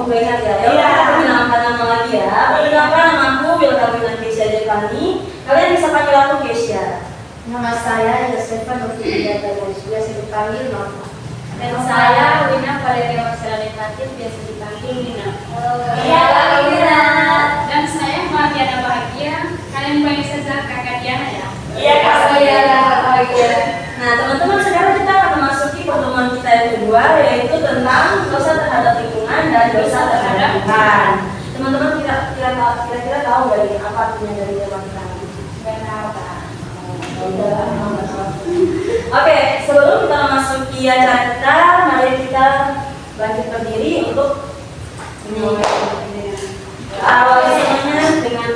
gak ingat ya? Ya udah, aku menamakan nama lagi ya. Perkenalkan, nama aku Wilhelmina Kesia Devani. Kalian bisa panggil aku Kesia. Nama saya Yosefa Nurfida Dayus, biasa dipanggil Mama. Dan saya Wina Valeria Marcelani Fatin, biasa dipanggil Wina. Iya, Wina. Dan saya Mardiana Bahagia. Kalian panggil saja Kakak Diana ya. Iya, Kak Diana. Nah, teman-teman, sekarang kita akan memasuki pertemuan kita yang kedua, yaitu tentang dosa terhadap lingkungan dan dosa terhadap Tuhan. Teman-teman kira-kira tahu nggak nih apa artinya dari tema kita? Oke, sebelum kita memasuki acara kita, mari kita bangkit berdiri untuk awali semuanya dengan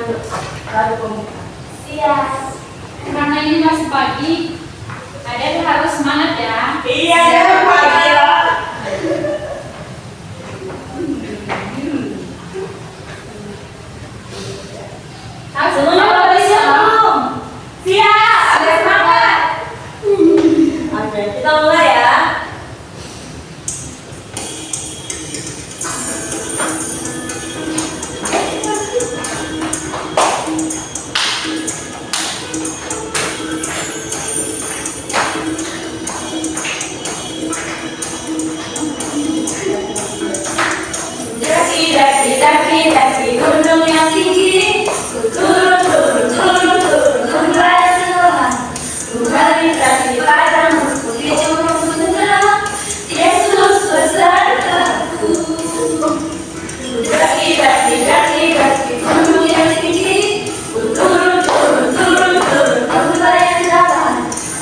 lagu pembuka. Siap. Karena ini masih pagi, ada yang harus semangat ya. Iya, pagi ya. Semuanya pada siap belum? Siap, ada semangat. Oke, kita mulai ya. Daki gunung yang tinggi, turun layar Tuhan, kembali kasih padamu, putih jurung benar, Yesus besertaku. Daki gunung yang tinggi, turun layar Tuhan,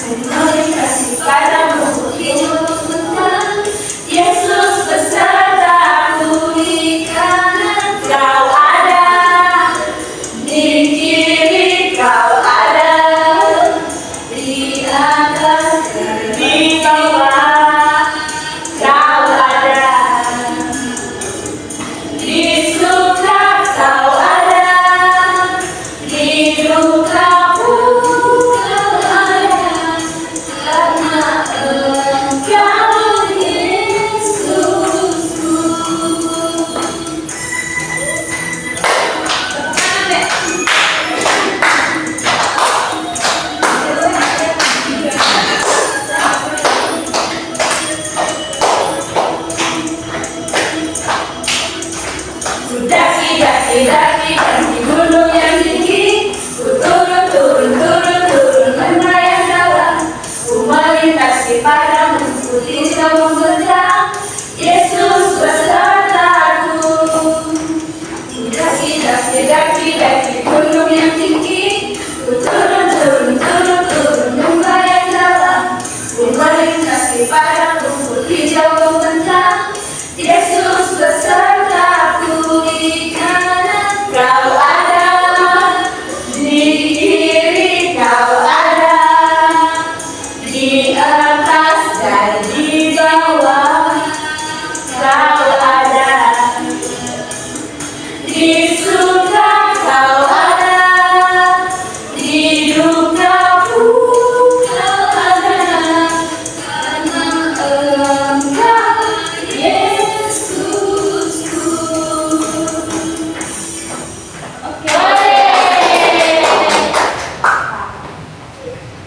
kembali kasih padamu, putih jurung benar, Yesus besertaku di kanan. Kau ada di kiri, kau ada di atas dan di bawah. Kau ada di suka, kau ada di duka pun kau ada, karena Engkau Yesusku. Daki gunung yang tinggi, ku turun menaik dalam, ku melintasi padang, putih jauh benar, Yesus besertaku. Daki gunung yang tinggi, ku turun menaik dalam, ku melintasi padang, putih jauh benar, Yesus besertaku di kanan. Kau ada di kiri, kau ada di atas dan di bawah. Kau ada di suka, kau ada di duka pun kau ada, karena Engkau Yesusku. Oke.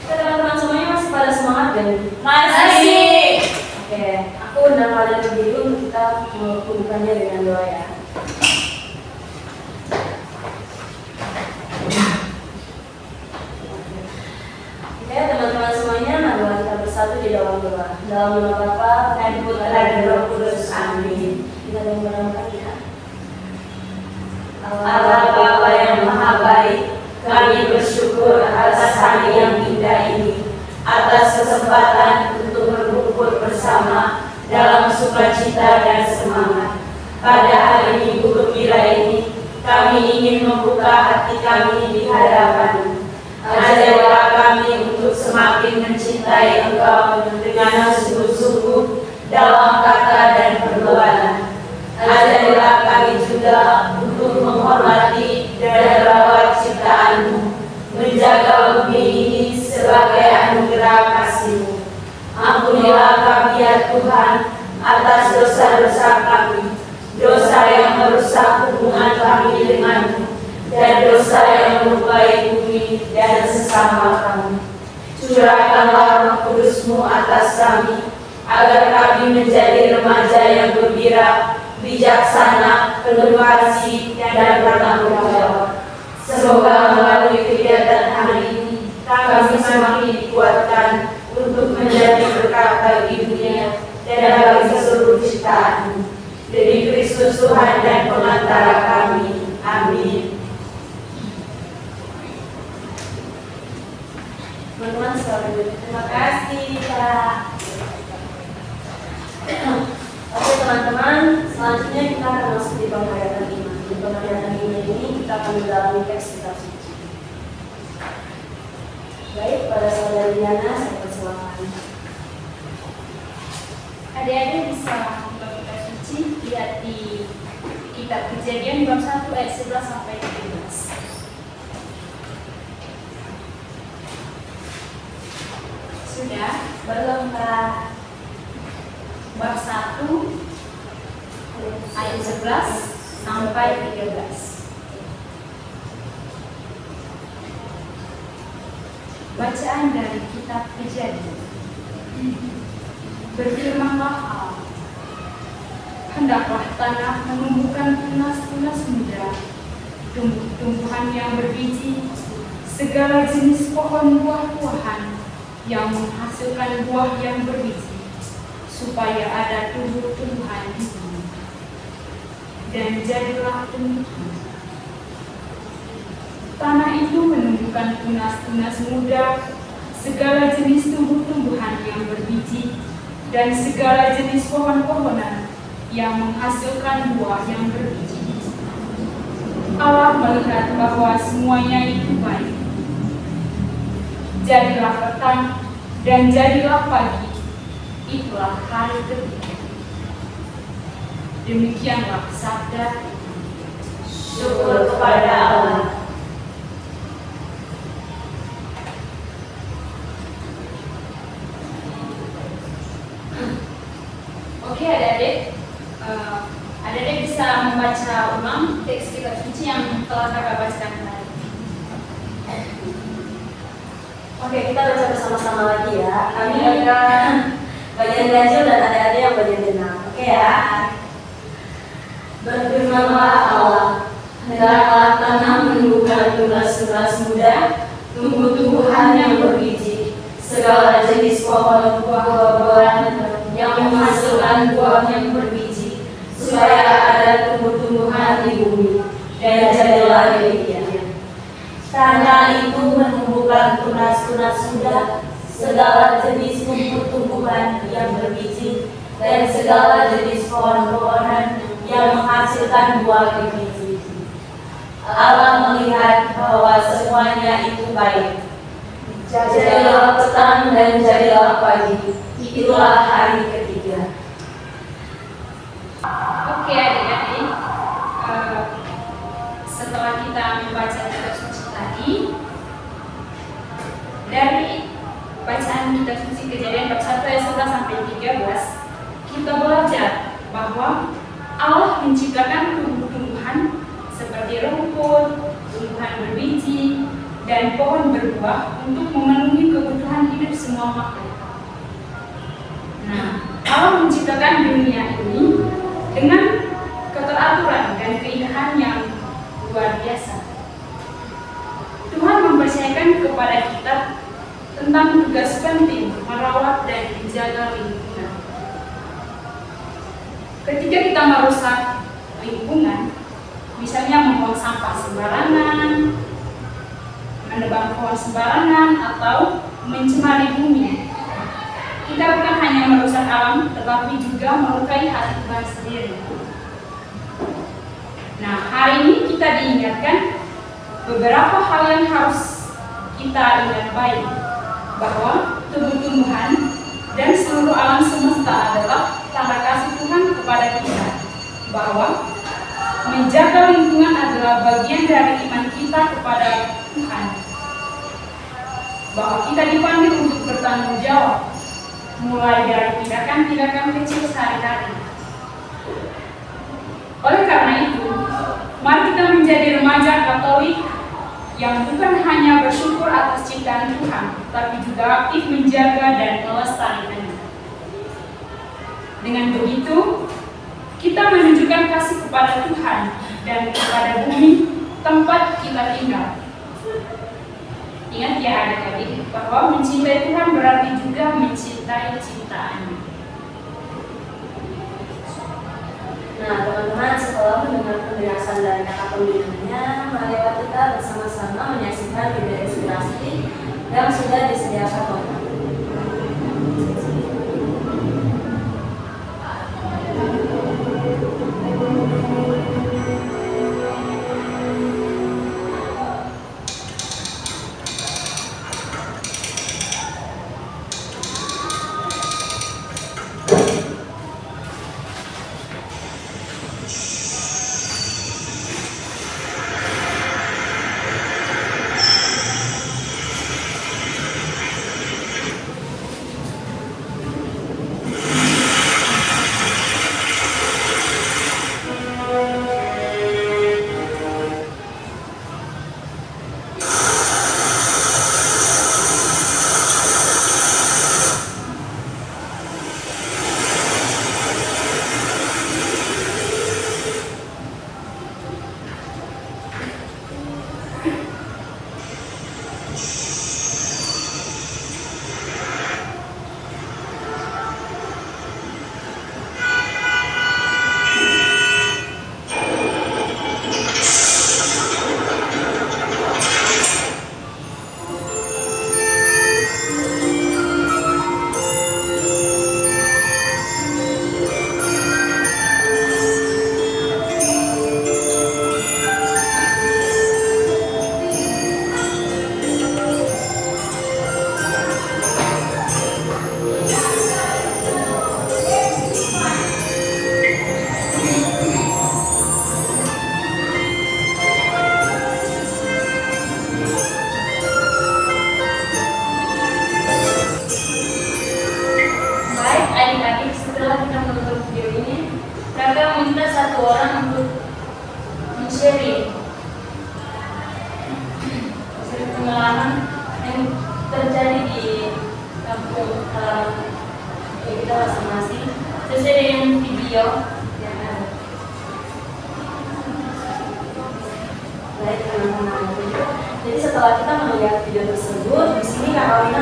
Teman-teman semuanya masih pada semangat dan masih. Oke, aku undang kalian berdiri untuk kita membukannya dengan doa ya. Oke, teman-teman semuanya, marilah kita bersatu di dalam doa. Dalam nama Bapa dan Putra dan Roh Kudus. Amin. Kita berdoa ya. Allah Bapa yang Maha Baik, kami bersyukur atas hari yang indah ini, atas kesempatan untuk berkumpul bersama dalam sukacita dan semangat. Pada hari Minggu Gembira ini, kami ingin membuka hati kami di hadapan-Mu. Ajarilah kami untuk semakin mencintai Engkau dengan sungguh-sungguh dalam kata dan perbuatan. Ajarilah kami juga untuk menghormati dan merawat ciptaan-Mu, menjaga bumi ini sebagai anugerah kasih-Mu. Ampunilah kami ya Tuhan atas dosa-dosa kami, dosa yang merusak hubungan kami denganmu, dan dosa yang melukai bumi dan sesama kami. Curahkanlah Roh Kudus-Mu atas kami, agar kami menjadi remaja yang gembira, bijaksana, penuh kasih, dan bertanggung jawab. Semoga melalui kegiatan hari ini, kami semakin dikuatkan untuk menjadi berkat bagi dunia dan bagi seluruh ciptaan. Demi Kristus Tuhan dan pengantara kami. Amin. Teman-teman sekalian, terima kasih Kak. Oke teman-teman, selanjutnya kita akan masuk di penghayatan iman. Di penghayatan iman ini kita akan mendalami teks kitab suci. Baik, pada saudara Diana, saya persilakan. Adik-adik bisa buka kitab suci, lihat di kitab Kejadian bab 1 ayat 11 sampai 13. Sudah? Belum Kak. Bab 1 ayat 11 sampai 13. Bacaan dari kitab Kejadian. Berfirmanlah Allah, hendaklah tanah menumbuhkan tunas-tunas muda, tumbuh-tumbuhan yang berbiji, segala jenis pohon buah-buahan yang menghasilkan buah yang berbiji, supaya ada tumbuh-tumbuhan di bumi. Dan jadilah demikian. Tanah itu menumbuhkan tunas-tunas muda, segala jenis tumbuh-tumbuhan yang berbiji, dan segala jenis pohon-pohonan yang menghasilkan buah yang berbiji. Allah melihat bahwa semuanya itu baik. Jadilah petang dan jadilah pagi, itulah hari ketiga. Demikianlah sabda. Syukur kepada Allah. Oke adik-adik, adik-adik bisa membaca ulang teks kitab suci yang telah kakak bacakan tadi. Oke, kita baca bersama-sama lagi ya. Kami akan bagian ganjil dan adik-adik yang bagian genap. Oke ya. Berfirmanlah Allah, hendaklah tanah menumbuhkan tunas-tunas muda, tumbuh-tumbuhan yang berbiji, segala jenis pohon buah-buahan yang menghasilkan buah yang berbiji, supaya ada tumbuh-tumbuhan di bumi. Dan jadilah demikian. Tanah itu menumbuhkan tunas-tunas muda, segala jenis tumbuh-tumbuhan yang berbiji, dan segala jenis pohon-pohonan yang menghasilkan buah berbiji. Allah melihat bahwa semuanya itu baik. Jadilah petang dan jadilah pagi, itulah hari ketiga. Oke adik-adik, setelah kita membaca kitab suci tadi, dari bacaan kitab suci Kejadian bab 1 ayat 11 sampai 13, kita belajar bahwa Allah menciptakan tumbuh-tumbuhan seperti rumput, tumbuhan berbiji, dan pohon berbuah untuk memenuhi kebutuhan hidup semua makhluk. Nah, Allah menciptakan dunia ini dengan keteraturan dan keindahan yang luar biasa. Tuhan mempercayakan kepada kita tentang tugas penting merawat dan menjaga lingkungan. Ketika kita merusak lingkungan, misalnya membuang sampah sembarangan, menebang pohon sembarangan, atau mencemari bumi, kita bukan hanya merusak alam, tetapi juga melukai hati Tuhan sendiri. Nah, hari ini kita diingatkan beberapa hal yang harus kita ingat baik, bahwa tumbuh-tumbuhan dan seluruh alam semesta adalah tanda kasih Tuhan kepada kita, bahwa menjaga lingkungan adalah bagian dari iman kita kepada Tuhan, bahwa kita dipanggil untuk bertanggung jawab, mulai dari tindakan-tindakan kecil sehari-hari. Oleh karena itu, remaja Katolik yang bukan hanya bersyukur atas ciptaan Tuhan, tapi juga aktif menjaga dan melestarikannya. Dengan begitu, kita menunjukkan kasih kepada Tuhan dan kepada bumi tempat kita tinggal. Ingat ya adik-adik, bahwa mencintai Tuhan berarti juga mencintai ciptaannya. Nah, teman-teman, setelah mendengar penjelasan dari kakak pembinanya, mari kita bersama-sama menyaksikan video inspirasi yang sudah disediakan oleh pengalaman yang terjadi di kampung kita masing-masing sesuai dengan video yang ada. Baik teman-teman, jadi setelah kita melihat video tersebut, di sini Kak Alina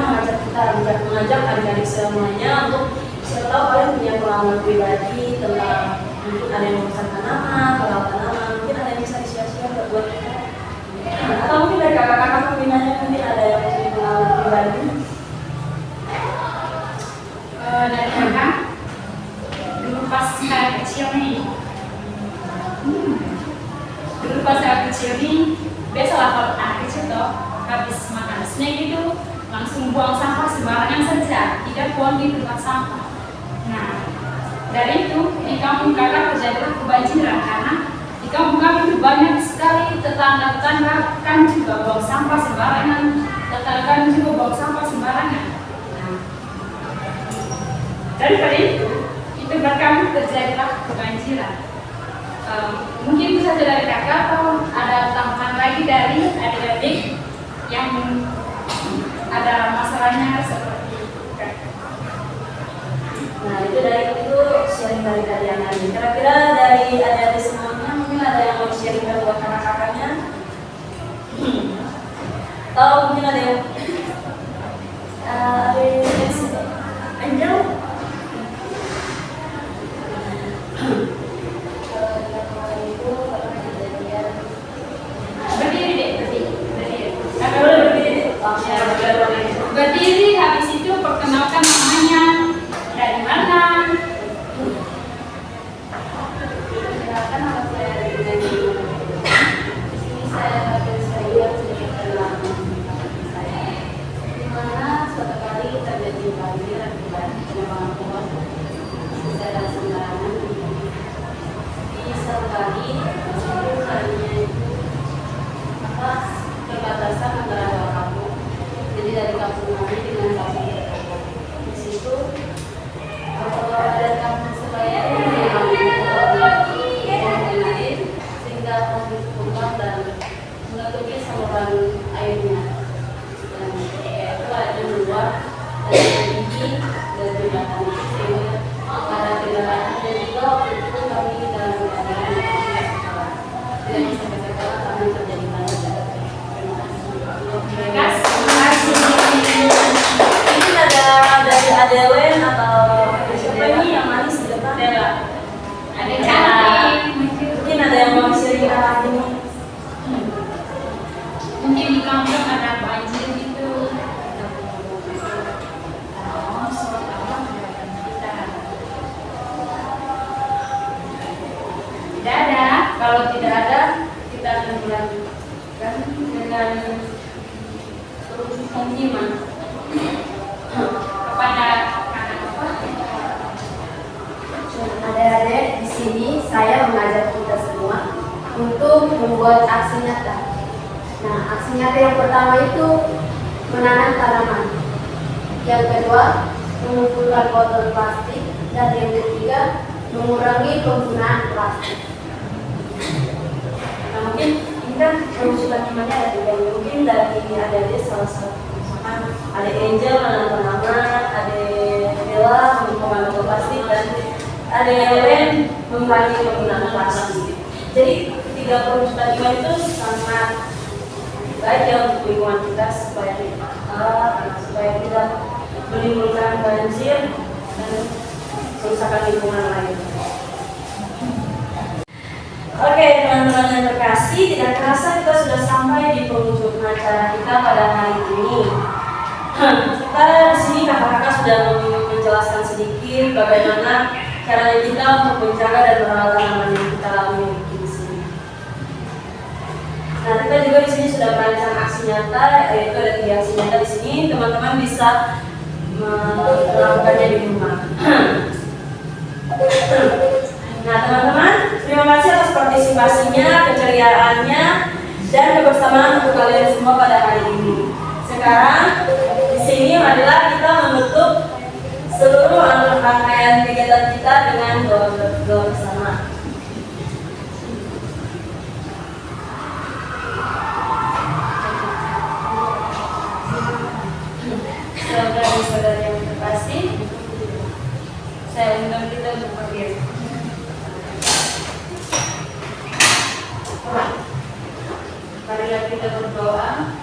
mengajak adik-adik semuanya untuk siapa tahu kalian punya pengalaman pribadi tentang mungkin ada yang memesan tanaman, merawat tanaman, mungkin ada yang bisa di-share buat kita. Atau mungkin dari kakak-kakak pembinanya mungkin ada yang punya pengalaman pribadi. Dari kakak, dulu pas saya kecil nih, biasalah kalau anak kecil tuh habis makan snack itu langsung buang sampah sembarangan saja, tidak buang di tempat sampah. Nah, dari itu di kampung kakak terjadilah kebanjiran karena di kampung kami itu banyak sekali tetangga-tetangga kan juga buang sampah sembarangan, tetangga juga buang sampah sembarangan. Nah, daripada itu berkali terjadilah kebanjiran. Mungkin bisa dari kakak atau ada tambahan lagi dari adik-adik yang ada masalahnya seperti kakak. Nah itu sharing dari kalian lagi. Kira-kira dari adik-adik semuanya mungkin ada yang mau sharing buat kakak-kakaknya? Atau mungkin ada yang Angel? Berdiri, habis itu perkenalkan namanya, dari mana. Silakan nama saya dari di sini saya sedikit tentang saya. saluran airnya. Dan itu ada dua, ada tinggi dan tindakan. Karena tindakan dan juga waktu itu kami dalam keadaan tidak bisa berkata kami terjadi banyak. Terima kasih. Mungkin ada dari Adewen atau siapa ini yang manis di depan? Ada cantik. Mungkin ada yang mau sharing arah ini. Mungkin di kampung ada banjir gitu. Tidak ada. Kalau tidak ada, kita akan melanjutkan dengan pemukiman Kepada anak apa? Adik-adik, di sini saya mengajak kita semua untuk membuat aksi nyata. Nah, aksi nyata yang pertama itu menanam tanaman. Yang kedua, mengumpulkan botol plastik. Dan yang ketiga, mengurangi penggunaan plastik. Nah, mungkin ini kan perusahaan imannya ada tiga. Mungkin dari adik-adik salah satu, misalkan ada Angel menanam tanaman, ada Bella mengumpulkan botol plastik, dan ada Helen mengurangi penggunaan plastik. Jadi tiga perusahaan iman itu sangat baik ya untuk lingkungan kita supaya tidak menimbulkan banjir dan kerusakan lingkungan lain. Oke, teman-teman yang terkasih, tidak terasa kita sudah sampai di penghujung acara kita pada hari ini. Kita di sini kakak-kakak sudah menjelaskan sedikit bagaimana caranya kita untuk menjaga dan merawat tanaman yang kita miliki di sini. Nah, kita juga di sini sudah merancang aksi nyata, yaitu ada 3 aksi nyata di sini. Teman-teman bisa melakukannya di rumah. Nah, teman-teman, terima kasih atas partisipasinya, keceriaannya, dan kebersamaan untuk kalian semua pada hari ini. Sekarang di sini marilah kita menutup seluruh rangkaian kegiatan kita dengan doa bersama. Saudara-saudara yang terkasih, saya undang kita untuk berdiri. Marilah kita berdoa.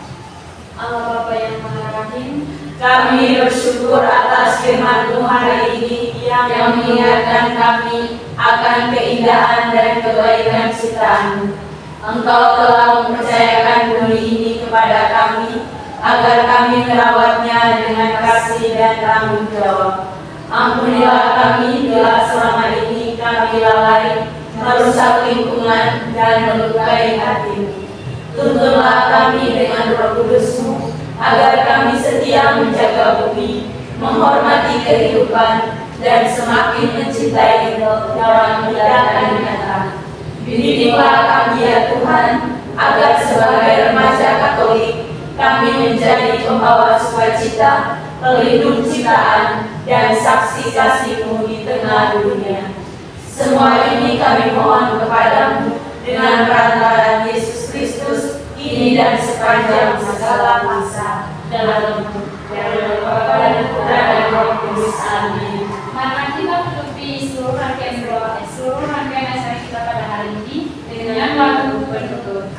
Allah Bapa yang Maha Rahim, Kami bersyukur atas firman Tuhan hari ini yang mengingatkan kami akan keindahan dan kebaikan ciptaan. Engkau telah mempercayakan bumi ini kepada kami agar kami merawatnya dengan kasih dan tanggung jawab. Ampunilah kami bila selama ini kami lalai, merusak lingkungan dan melukai hatimu. Tuntunlah kami dengan Roh Kudus-Mu agar kami setia menjaga bumi, menghormati kehidupan, dan semakin mencintai dalam tindakan nyata. Bidiklah kami ya Tuhan, agar sebagai remaja Katolik kami menjadi pembawa sukacita, pelindung ciptaan, dan saksi kasih-Mu di tengah dunia. Semua ini kami mohon kepadamu dengan perantaraan Yesus Kristus, ini dan sepanjang segala masa, dalam Bapa dan Putra dan Roh Kudus. Amin. Mari kita tutupi seluruh rangkaian acara kita pada hari ini dengan lagu penutup.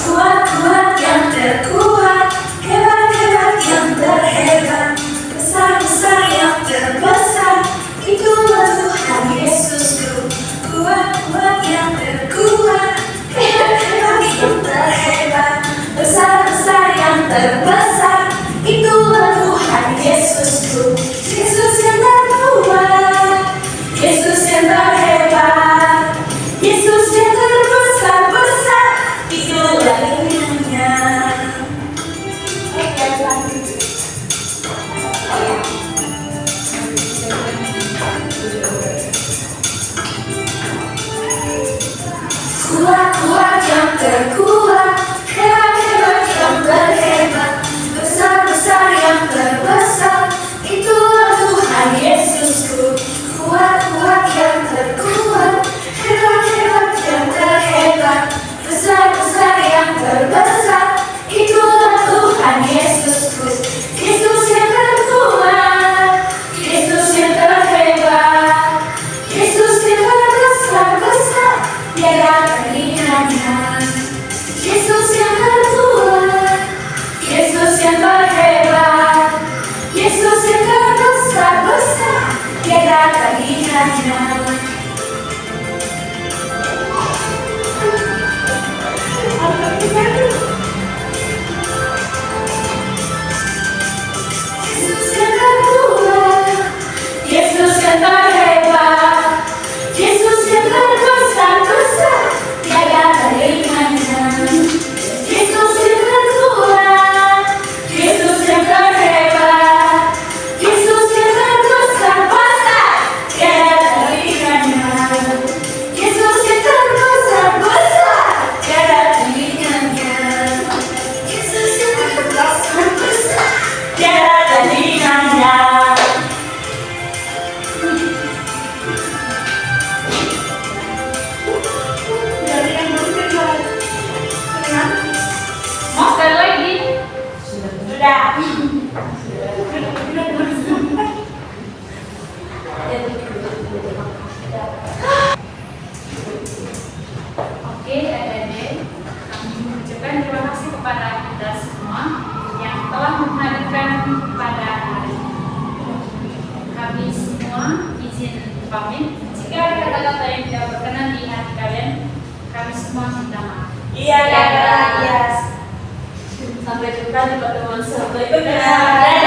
Kuat-kuat yang terkuat, hebat-hebat yang terhebat, besar-besar yang terbesar, itulah Tuhan Yesusku. Kuat-kuat yang terkuat, hebat-hebat yang terhebat, besar-besar yang terbesar, itulah Tuhan Yesusku. Yesus yang terkuat, Yesus yang terhebat, Yesus yang terbesar-besar, itulah dunia. Kuat-kuat yang terkuat, hebat-hebat yang terhebat, besar-besar yang terbesar, itulah ucapkan terima kasih kepada kita semua yang telah menghadirkan pada hari ini. Kami semua izin pamit. Jika ada kata-kata yang tidak berkenan di hati kalian, kami semua minta maaf. Iya, Kak. Iya. Sampai jumpa di pertemuan selanjutnya.